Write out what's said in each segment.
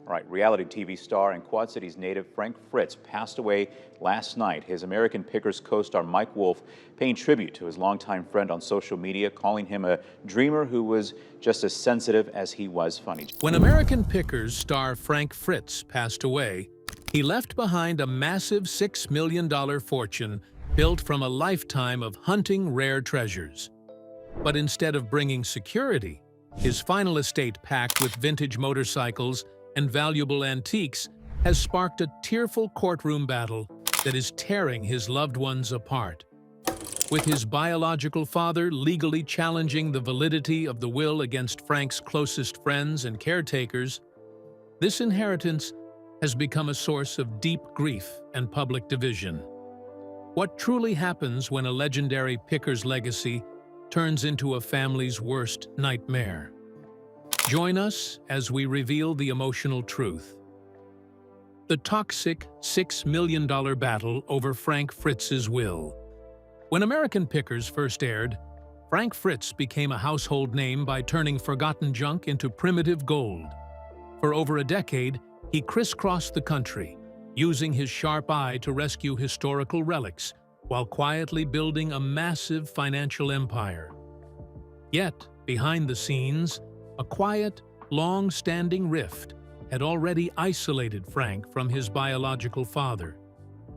All right, reality TV star and Quad Cities native Frank Fritz passed away last night. His American Pickers co-star Mike Wolf paying tribute to his longtime friend on social media, calling him a dreamer who was just as sensitive as he was funny. When American Pickers star Frank Fritz passed away, he left behind a massive $6 million fortune built from a lifetime of hunting rare treasures. But instead of bringing security, his final estate packed with vintage motorcycles and valuable antiques has sparked a tearful courtroom battle that is tearing his loved ones apart. With his biological father legally challenging the validity of the will against Frank's closest friends and caretakers, this inheritance has become a source of deep grief and public division. What truly happens when a legendary Pickers legacy turns into a family's worst nightmare? Join us as we reveal the emotional truth. The toxic $6 million battle over Frank Fritz's will. When American Pickers first aired, Frank Fritz became a household name by turning forgotten junk into primitive gold. For over a decade, he crisscrossed the country, using his sharp eye to rescue historical relics while quietly building a massive financial empire. Yet, behind the scenes, a quiet, long-standing rift had already isolated Frank from his biological father,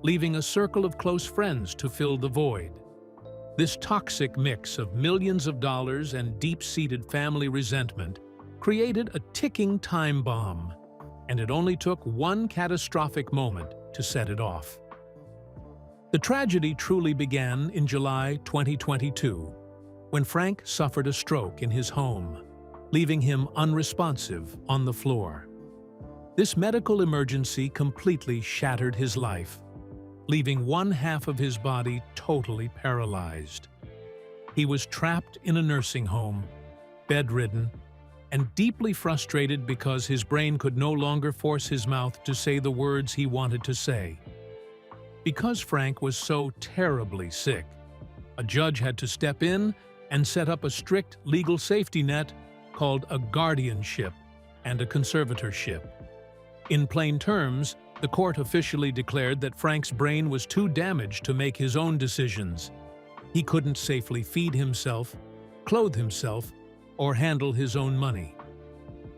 leaving a circle of close friends to fill the void. This toxic mix of millions of dollars and deep-seated family resentment created a ticking time bomb, and it only took one catastrophic moment to set it off. The tragedy truly began in July 2022, when Frank suffered a stroke in his home, leaving him unresponsive on the floor. This medical emergency completely shattered his life, leaving one half of his body totally paralyzed. He was trapped in a nursing home, bedridden, and deeply frustrated because his brain could no longer force his mouth to say the words he wanted to say. Because Frank was so terribly sick, a judge had to step in and set up a strict legal safety net called a guardianship and a conservatorship. In plain terms, the court officially declared that Frank's brain was too damaged to make his own decisions. He couldn't safely feed himself, clothe himself, or handle his own money.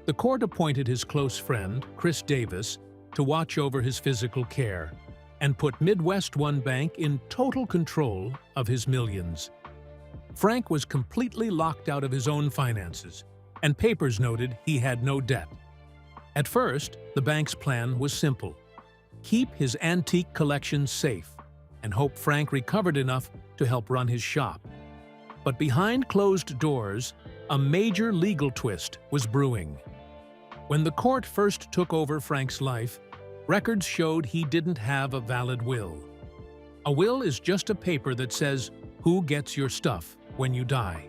The court appointed his close friend, Chris Davis, to watch over his physical care and put Midwest One Bank in total control of his millions. Frank was completely locked out of his own finances, and papers noted he had no debt. At first, the bank's plan was simple: keep his antique collection safe and hope Frank recovered enough to help run his shop. But behind closed doors, a major legal twist was brewing. When the court first took over Frank's life, records showed he didn't have a valid will. A will is just a paper that says who gets your stuff when you die.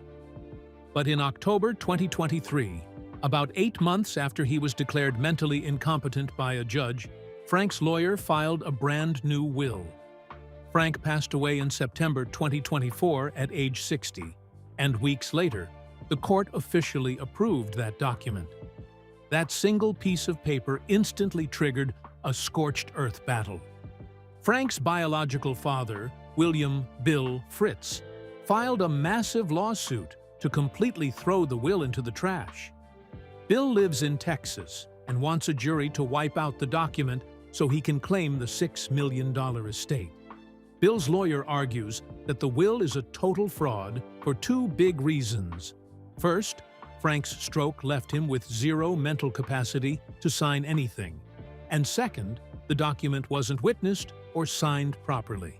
But in October 2023, about 8 months after he was declared mentally incompetent by a judge, Frank's lawyer filed a brand new will. Frank passed away in September 2024 at age 60, and weeks later, the court officially approved that document. That single piece of paper instantly triggered a scorched earth battle. Frank's biological father, William "Bill" Fritz, filed a massive lawsuit to completely throw the will into the trash. Bill lives in Texas and wants a jury to wipe out the document so he can claim the $6 million estate. Bill's lawyer argues that the will is a total fraud for two big reasons. First, Frank's stroke left him with zero mental capacity to sign anything. And second, the document wasn't witnessed or signed properly.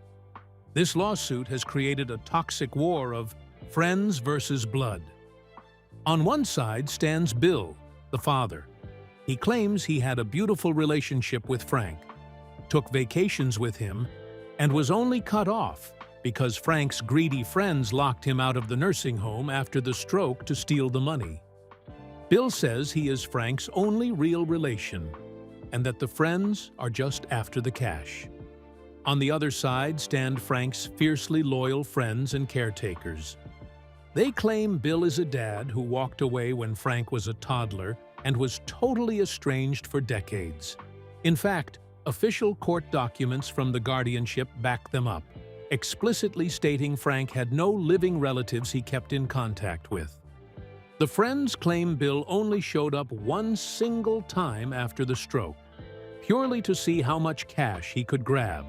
This lawsuit has created a toxic war of friends versus blood. On one side stands Bill, the father. He claims he had a beautiful relationship with Frank, took vacations with him, and was only cut off because Frank's greedy friends locked him out of the nursing home after the stroke to steal the money. Bill says he is Frank's only real relation, and that the friends are just after the cash. On the other side stand Frank's fiercely loyal friends and caretakers. They claim Bill is a dad who walked away when Frank was a toddler and was totally estranged for decades. In fact, official court documents from the guardianship back them up, explicitly stating Frank had no living relatives he kept in contact with. The friends claim Bill only showed up one single time after the stroke, purely to see how much cash he could grab.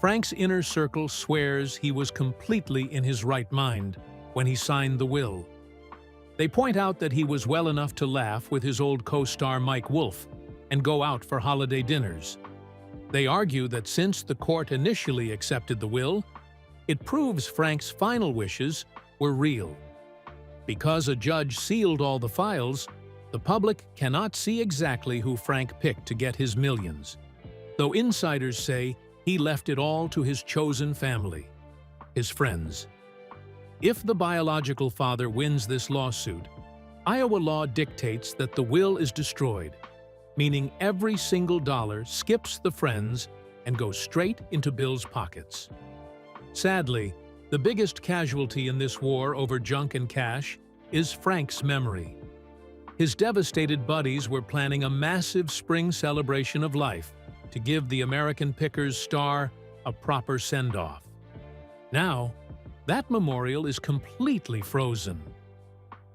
Frank's inner circle swears he was completely in his right mind when he signed the will. They point out that he was well enough to laugh with his old co-star Mike Wolfe and go out for holiday dinners. They argue that since the court initially accepted the will, it proves Frank's final wishes were real. Because a judge sealed all the files, the public cannot see exactly who Frank picked to get his millions, though insiders say he left it all to his chosen family, his friends. If the biological father wins this lawsuit, Iowa law dictates that the will is destroyed, meaning every single dollar skips the friends and goes straight into Bill's pockets. Sadly, the biggest casualty in this war over junk and cash is Frank's memory. His devastated buddies were planning a massive spring celebration of life to give the American Pickers star a proper send-off. Now, that memorial is completely frozen.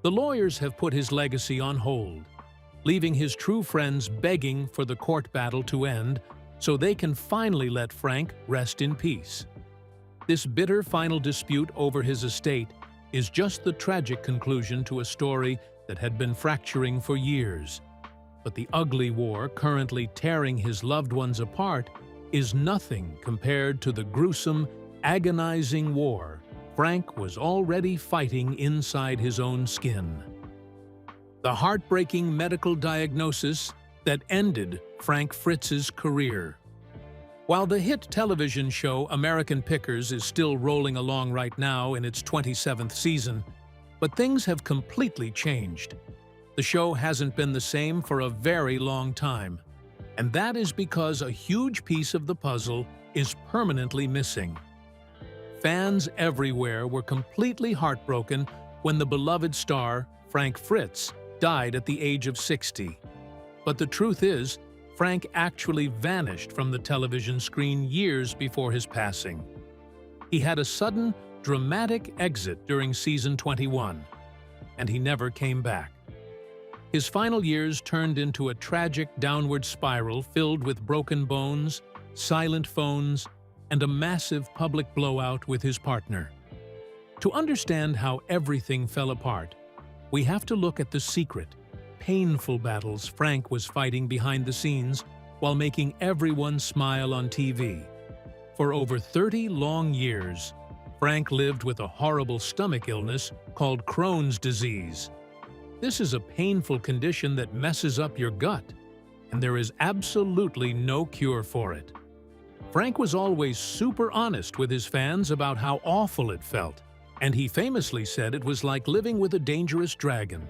The lawyers have put his legacy on hold, leaving his true friends begging for the court battle to end so they can finally let Frank rest in peace. This bitter final dispute over his estate is just the tragic conclusion to a story that had been fracturing for years. But the ugly war currently tearing his loved ones apart is nothing compared to the gruesome, agonizing war Frank was already fighting inside his own skin. The heartbreaking medical diagnosis that ended Frank Fritz's career. While the hit television show American Pickers is still rolling along right now in its 27th season, but things have completely changed. The show hasn't been the same for a very long time, and that is because a huge piece of the puzzle is permanently missing. Fans everywhere were completely heartbroken when the beloved star, Frank Fritz, died at the age of 60. But the truth is, Frank actually vanished from the television screen years before his passing. He had a sudden, dramatic exit during season 21, and he never came back. His final years turned into a tragic downward spiral filled with broken bones, silent phones, and a massive public blowout with his partner. To understand how everything fell apart, we have to look at the secret, painful battles Frank was fighting behind the scenes while making everyone smile on TV. For over 30 long years, Frank lived with a horrible stomach illness called Crohn's disease. This is a painful condition that messes up your gut, and there is absolutely no cure for it. Frank was always super honest with his fans about how awful it felt, and he famously said it was like living with a dangerous dragon.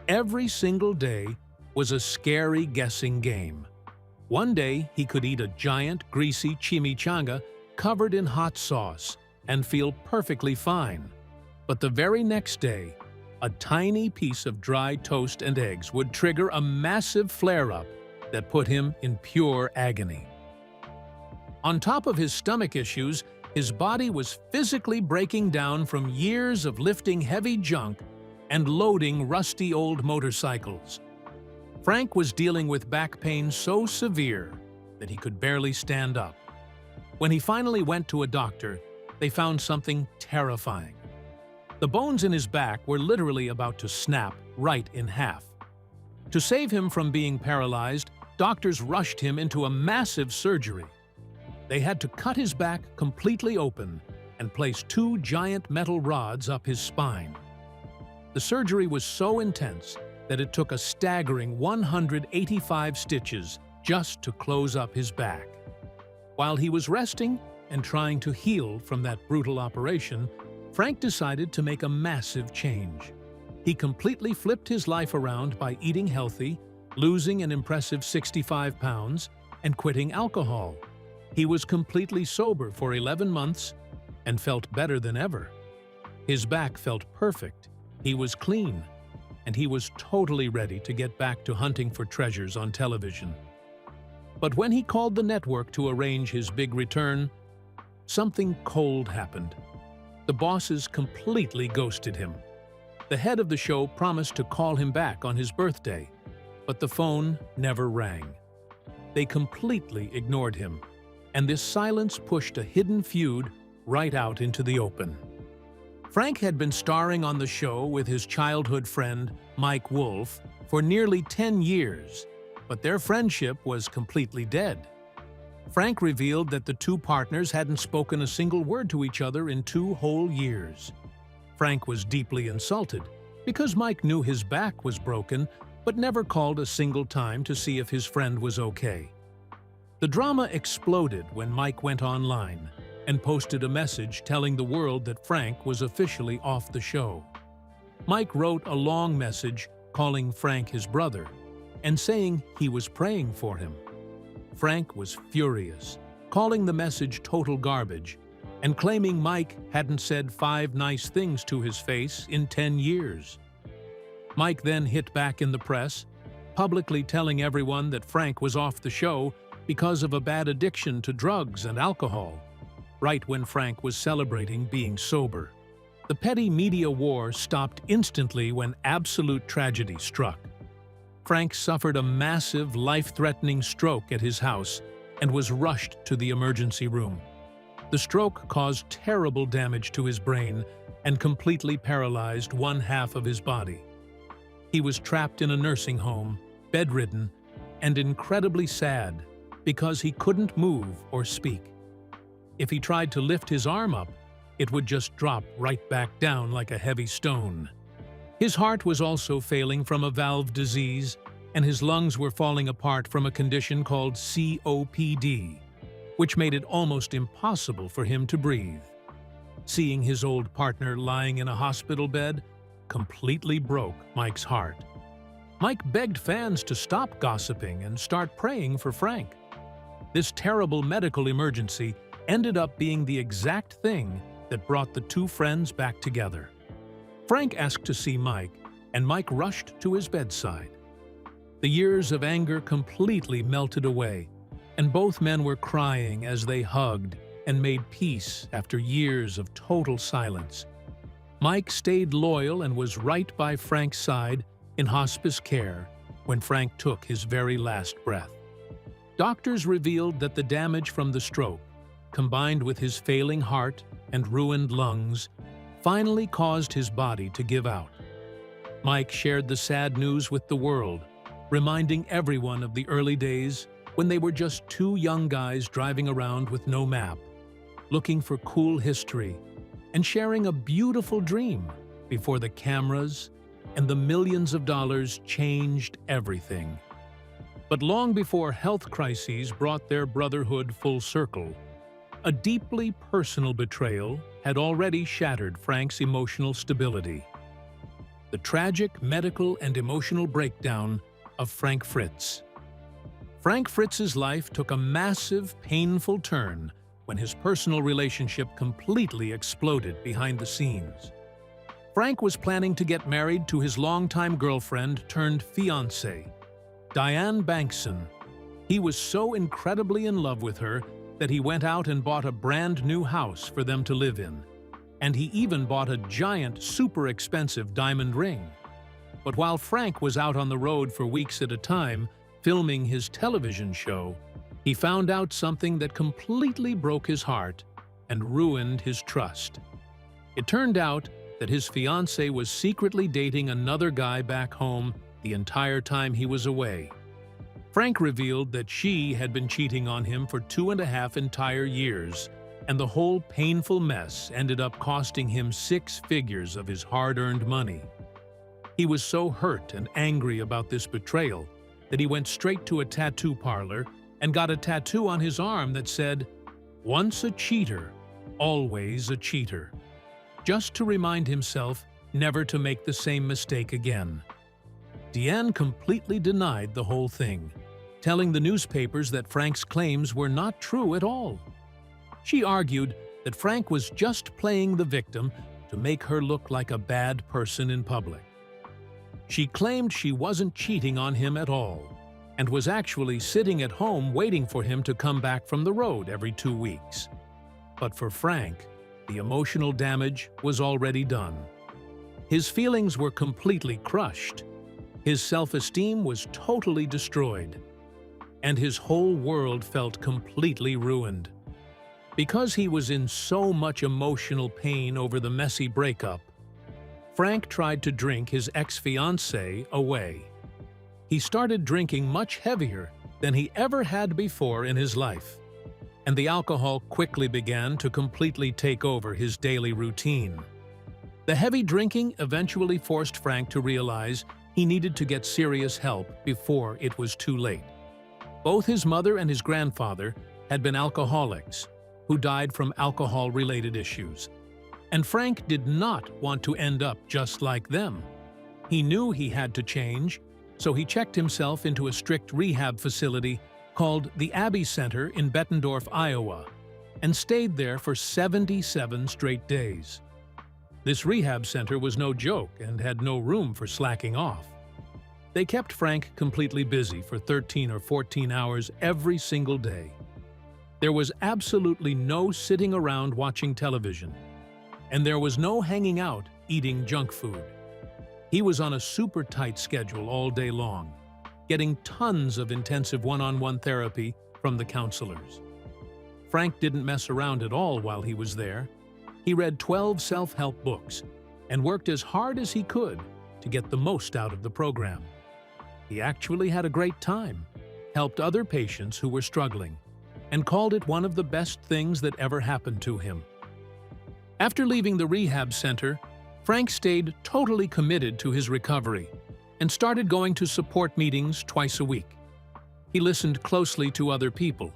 Every single day was a scary guessing game. One day, he could eat a giant, greasy chimichanga covered in hot sauce and feel perfectly fine. But the very next day, a tiny piece of dry toast and eggs would trigger a massive flare-up that put him in pure agony. On top of his stomach issues, his body was physically breaking down from years of lifting heavy junk and loading rusty old motorcycles. Frank was dealing with back pain so severe that he could barely stand up. When he finally went to a doctor, they found something terrifying. The bones in his back were literally about to snap right in half. To save him from being paralyzed, doctors rushed him into a massive surgery. They had to cut his back completely open and place 2 giant metal rods up his spine. The surgery was so intense that it took a staggering 185 stitches just to close up his back. While he was resting and trying to heal from that brutal operation, Frank decided to make a massive change. He completely flipped his life around by eating healthy, losing an impressive 65 pounds, and quitting alcohol. He was completely sober for 11 months and felt better than ever. His back felt perfect. He was clean. and he was totally ready to get back to hunting for treasures on television. But when he called the network to arrange his big return, something cold happened. The bosses completely ghosted him. The head of the show promised to call him back on his birthday, but the phone never rang. They completely ignored him, and this silence pushed a hidden feud right out into the open. Frank had been starring on the show with his childhood friend, Mike Wolf, for nearly 10 years, but their friendship was completely dead. Frank revealed that the two partners hadn't spoken a single word to each other in 2 whole years. Frank was deeply insulted because Mike knew his back was broken but never called a single time to see if his friend was okay. The drama exploded when Mike went online and posted a message telling the world that Frank was officially off the show. Mike wrote a long message calling Frank his brother and saying he was praying for him. Frank was furious, calling the message total garbage and claiming Mike hadn't said 5 nice things to his face in 10 years. Mike then hit back in the press, publicly telling everyone that Frank was off the show because of a bad addiction to drugs and alcohol, right when Frank was celebrating being sober. The petty media war stopped instantly when absolute tragedy struck. Frank suffered a massive, life-threatening stroke at his house and was rushed to the emergency room. The stroke caused terrible damage to his brain and completely paralyzed 1/2 of his body. He was trapped in a nursing home, bedridden, and incredibly sad because he couldn't move or speak. If he tried to lift his arm up, it would just drop right back down like a heavy stone. His heart was also failing from a valve disease, and his lungs were falling apart from a condition called COPD, which made it almost impossible for him to breathe. Seeing his old partner lying in a hospital bed completely broke Mike's heart. Mike begged fans to stop gossiping and start praying for Frank. This terrible medical emergency ended up being the exact thing that brought the two friends back together. Frank asked to see Mike, and Mike rushed to his bedside. The years of anger completely melted away, and both men were crying as they hugged and made peace after years of total silence. Mike stayed loyal and was right by Frank's side in hospice care when Frank took his very last breath. Doctors revealed that the damage from the stroke, combined with his failing heart and ruined lungs, finally caused his body to give out. Mike shared the sad news with the world, reminding everyone of the early days when they were just 2 young guys driving around with no map, looking for cool history and sharing a beautiful dream before the cameras and the millions of dollars changed everything. But long before health crises brought their brotherhood full circle, a deeply personal betrayal had already shattered Frank's emotional stability. The tragic medical and emotional breakdown of Frank Fritz. Frank Fritz's life took a massive, painful turn when his personal relationship completely exploded behind the scenes. Frank was planning to get married to his longtime girlfriend turned fiancée, Diane Bankson. He was so incredibly in love with her that he went out and bought a brand new house for them to live in. And he even bought a giant, super expensive diamond ring. But while Frank was out on the road for weeks at a time, filming his television show, he found out something that completely broke his heart and ruined his trust. It turned out that his fiancée was secretly dating another guy back home the entire time he was away. Frank revealed that she had been cheating on him for 2.5 entire years, and the whole painful mess ended up costing him 6 figures of his hard-earned money. He was so hurt and angry about this betrayal that he went straight to a tattoo parlor and got a tattoo on his arm that said, "Once a cheater, always a cheater," just to remind himself never to make the same mistake again. Diane completely denied the whole thing, telling the newspapers that Frank's claims were not true at all. She argued that Frank was just playing the victim to make her look like a bad person in public. She claimed she wasn't cheating on him at all and was actually sitting at home waiting for him to come back from the road every 2 weeks. But for Frank, the emotional damage was already done. His feelings were completely crushed. His self-esteem was totally destroyed, and his whole world felt completely ruined. Because he was in so much emotional pain over the messy breakup, Frank tried to drink his ex-fiancée away. He started drinking much heavier than he ever had before in his life, and the alcohol quickly began to completely take over his daily routine. The heavy drinking eventually forced Frank to realize he needed to get serious help before it was too late. Both his mother and his grandfather had been alcoholics who died from alcohol-related issues, and Frank did not want to end up just like them. He knew he had to change, so he checked himself into a strict rehab facility called the Abbey Center in Bettendorf, Iowa, and stayed there for 77 straight days. This rehab center was no joke and had no room for slacking off. They kept Frank completely busy for 13 or 14 hours every single day. There was absolutely no sitting around watching television, and there was no hanging out eating junk food. He was on a super tight schedule all day long, getting tons of intensive one-on-one therapy from the counselors. Frank didn't mess around at all while he was there. He read 12 self-help books and worked as hard as he could to get the most out of the program. He actually had a great time, helped other patients who were struggling, and called it one of the best things that ever happened to him. After leaving the rehab center, Frank stayed totally committed to his recovery and started going to support meetings twice a week. He listened closely to other people,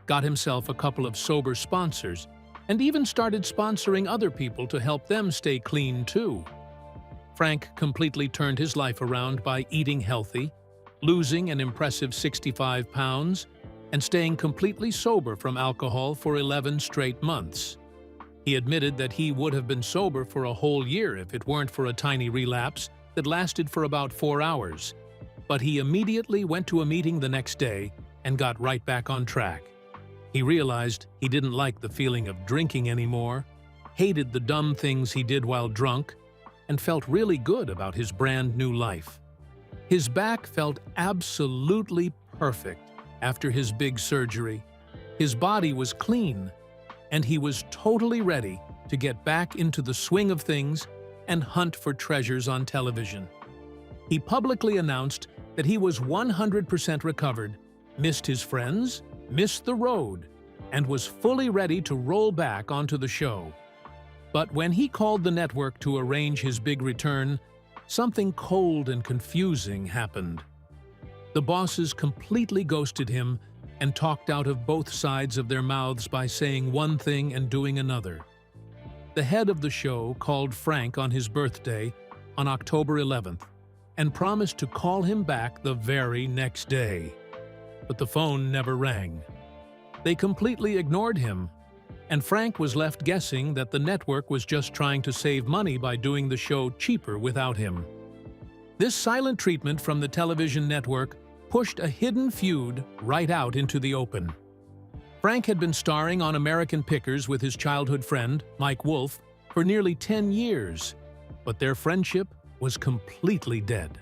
got himself a couple of sober sponsors, and even started sponsoring other people to help them stay clean too. Frank completely turned his life around by eating healthy, losing an impressive 65 pounds, and staying completely sober from alcohol for 11 straight months. He admitted that he would have been sober for a whole year if it weren't for a tiny relapse that lasted for about 4 hours. But he immediately went to a meeting the next day and got right back on track. He realized he didn't like the feeling of drinking anymore, hated the dumb things he did while drunk, and felt really good about his brand new life. His back felt absolutely perfect after his big surgery. His body was clean, and he was totally ready to get back into the swing of things and hunt for treasures on television. He publicly announced that he was 100% recovered, missed his friends, missed the road, and was fully ready to roll back onto the show. But when he called the network to arrange his big return, something cold and confusing happened. The bosses completely ghosted him and talked out of both sides of their mouths by saying one thing and doing another. The head of the show called Frank on his birthday on October 11th and promised to call him back the very next day. But the phone never rang. They completely ignored him, and Frank was left guessing that the network was just trying to save money by doing the show cheaper without him. This silent treatment from the television network pushed a hidden feud right out into the open. Frank had been starring on American Pickers with his childhood friend, Mike Wolfe, for nearly 10 years, but their friendship was completely dead.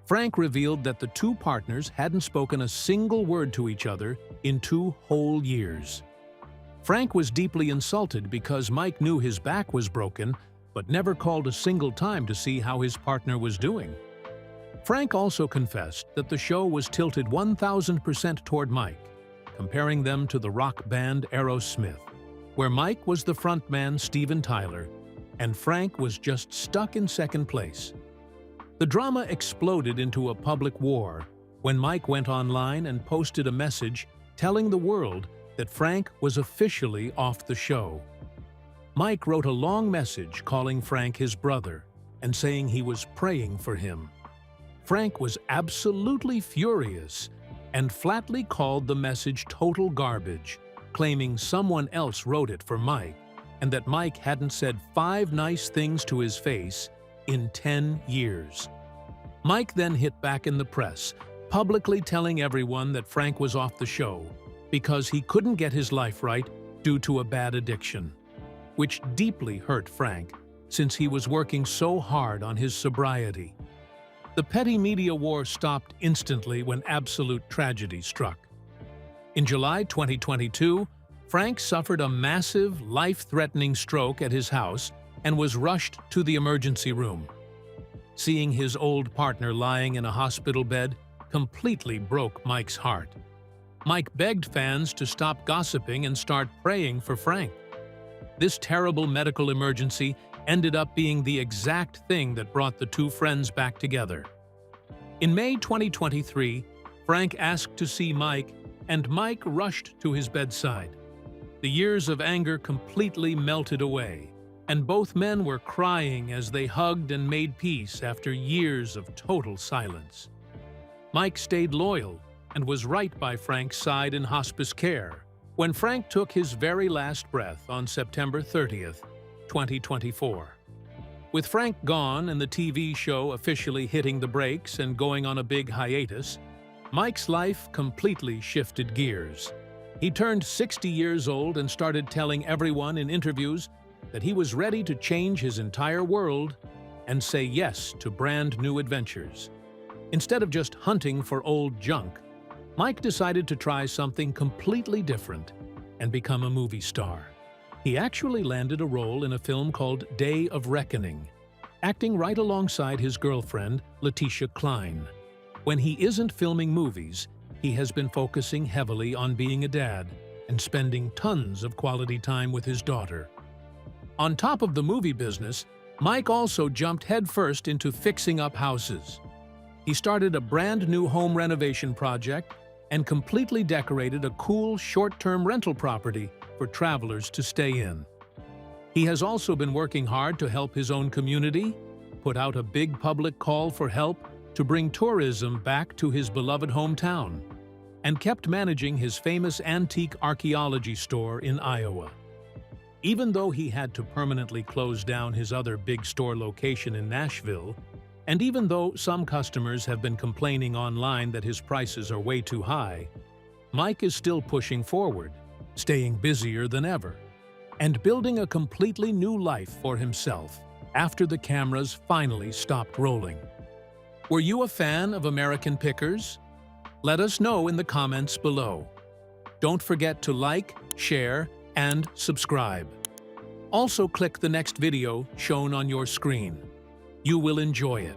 Frank revealed that the two partners hadn't spoken a single word to each other in 2 whole years. Frank was deeply insulted because Mike knew his back was broken, but never called a single time to see how his partner was doing. Frank also confessed that the show was tilted 1,000% toward Mike, comparing them to the rock band Aerosmith, where Mike was the frontman Steven Tyler, and Frank was just stuck in second place. The drama exploded into a public war when Mike went online and posted a message telling the world that Frank was officially off the show. Mike wrote a long message calling Frank his brother and saying he was praying for him. Frank was absolutely furious and flatly called the message total garbage, claiming someone else wrote it for Mike and that Mike hadn't said 5 nice things to his face in 10 years. Mike then hit back in the press, publicly telling everyone that Frank was off the show because he couldn't get his life right due to a bad addiction, which deeply hurt Frank since he was working so hard on his sobriety. The petty media war stopped instantly when absolute tragedy struck. In July 2022, Frank suffered a massive, life-threatening stroke at his house and was rushed to the emergency room. Seeing his old partner lying in a hospital bed completely broke Mike's heart. Mike begged fans to stop gossiping and start praying for Frank. This terrible medical emergency ended up being the exact thing that brought the two friends back together. In May 2023, Frank asked to see Mike, and Mike rushed to his bedside. The years of anger completely melted away, and both men were crying as they hugged and made peace after years of total silence. Mike stayed loyal and was right by Frank's side in hospice care when Frank took his very last breath on September 30th, 2024. With Frank gone and the TV show officially hitting the brakes and going on a big hiatus, Mike's life completely shifted gears. He turned 60 years old and started telling everyone in interviews that he was ready to change his entire world and say yes to brand new adventures. Instead of just hunting for old junk, Mike decided to try something completely different and become a movie star. He actually landed a role in a film called Day of Reckoning, acting right alongside his girlfriend, Letitia Klein. When he isn't filming movies, he has been focusing heavily on being a dad and spending tons of quality time with his daughter. On top of the movie business, Mike also jumped headfirst into fixing up houses. He started a brand new home renovation project and completely decorated a cool short-term rental property for travelers to stay in. He has also been working hard to help his own community, put out a big public call for help to bring tourism back to his beloved hometown, and kept managing his famous antique archaeology store in Iowa. Even though he had to permanently close down his other big store location in Nashville, and even though some customers have been complaining online that his prices are way too high, Mike is still pushing forward, staying busier than ever, and building a completely new life for himself after the cameras finally stopped rolling. Were you a fan of American Pickers? Let us know in the comments below. Don't forget to like, share, and subscribe. Also click the next video shown on your screen. You will enjoy it.